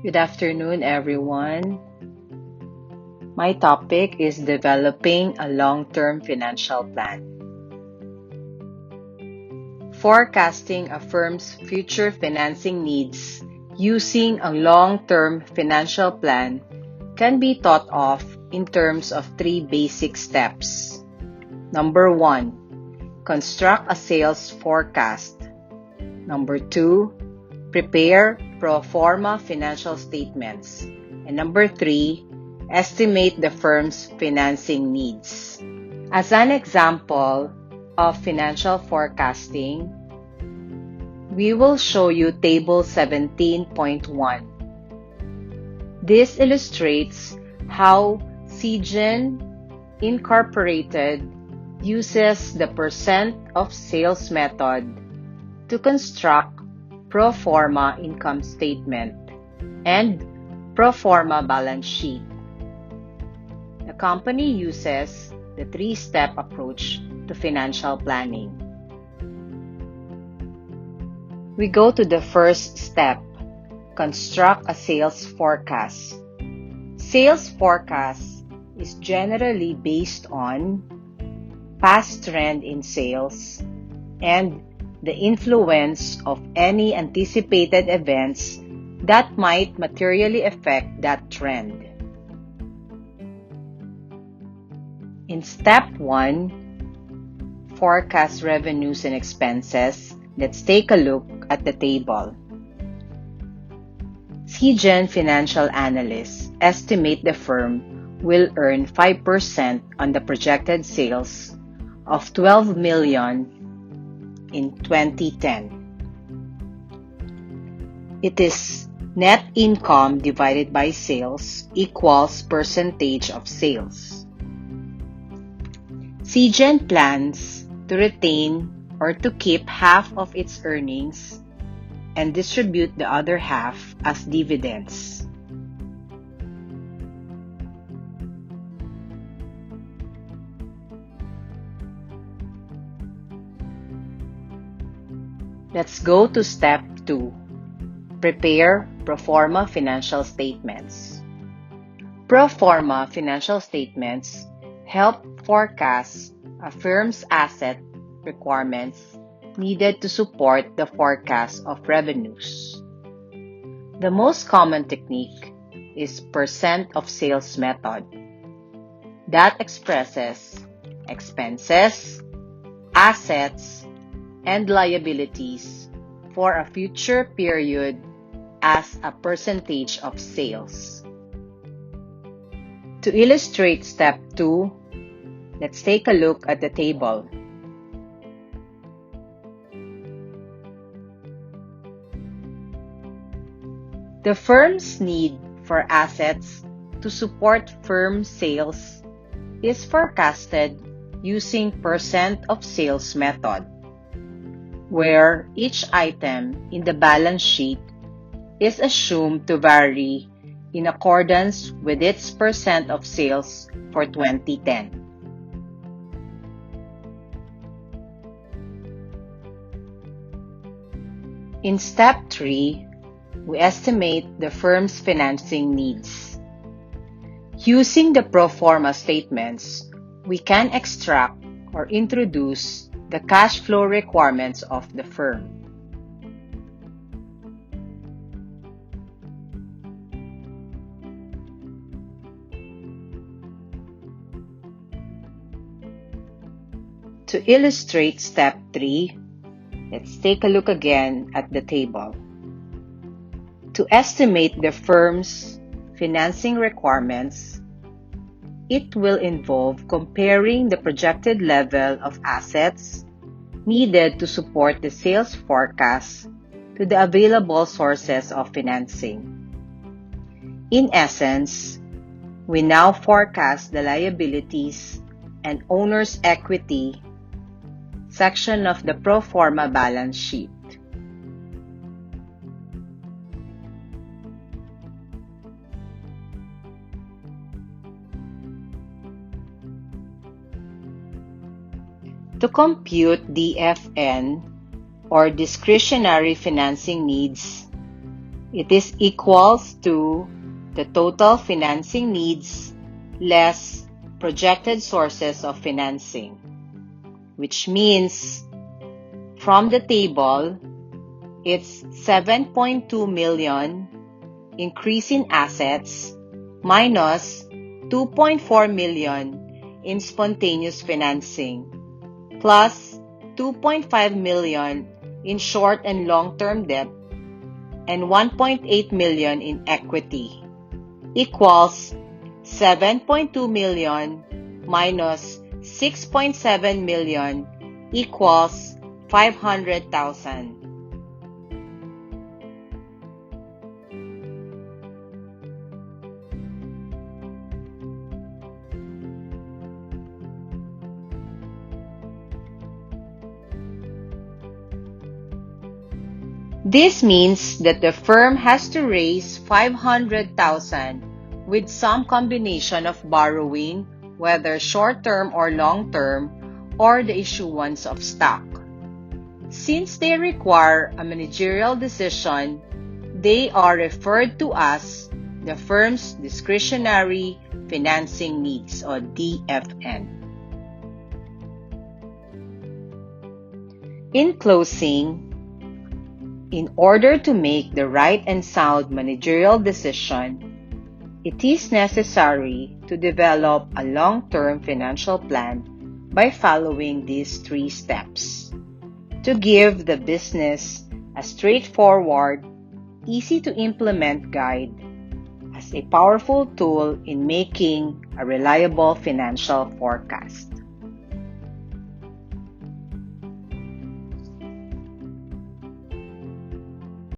Good afternoon, everyone. My topic is developing a long-term financial plan. Forecasting a firm's future financing needs using a long-term financial plan can be thought of in terms of three basic steps. Number 1, construct a sales forecast. Number 2, prepare pro forma financial statements. And number 3, estimate the firm's financing needs. As an example of financial forecasting, we will show you Table 17.1. This illustrates how CGen Incorporated uses the percent of sales method to construct pro forma income statement and pro forma balance sheet. The company uses the three-step approach to financial planning. We go to the first step, construct a sales forecast. Sales forecast is generally based on past trend in sales and the influence of any anticipated events that might materially affect that trend. In step 1, forecast revenues and expenses, let's take a look at the table. CGen financial analysts estimate the firm will earn 5% on the projected sales of 12 million in 2010. It is net income divided by sales equals percentage of sales. CGen plans to retain or to keep half of its earnings and distribute the other half as dividends. Let's go to step 2. Prepare pro forma financial statements. Pro forma financial statements help forecast a firm's asset requirements needed to support the forecast of revenues. The most common technique is percent of sales method that expresses expenses, assets, and liabilities for a future period as a percentage of sales. To illustrate step 2, let's take a look at the table. The firm's need for assets to support firm sales is forecasted using percent of sales method, where each item in the balance sheet is assumed to vary in accordance with its percent of sales for 2010. In step 3, we estimate the firm's financing needs. Using the pro forma statements, we can extract or introduce the cash flow requirements of the firm. To illustrate step 3, let's take a look again at the table. To estimate the firm's financing requirements, it will involve comparing the projected level of assets needed to support the sales forecast to the available sources of financing. In essence, we now forecast the liabilities and owner's equity section of the pro forma balance sheet. To compute DFN, or discretionary financing needs, It is equals to the total financing needs less projected sources of financing, which means from the table, it's 7.2 million increase in assets minus 2.4 million in spontaneous financing plus 2.5 million in short and long-term debt and 1.8 million in equity equals 7.2 million minus 6.7 million equals 500,000. This means that the firm has to raise 500,000 with some combination of borrowing, whether short-term or long-term, or the issuance of stock. Since they require a managerial decision, they are referred to as the firm's discretionary financing needs, or DFN. In closing, in order to make the right and sound managerial decision, it is necessary to develop a long-term financial plan by following these 3 steps to give the business a straightforward, easy-to-implement guide as a powerful tool in making a reliable financial forecast.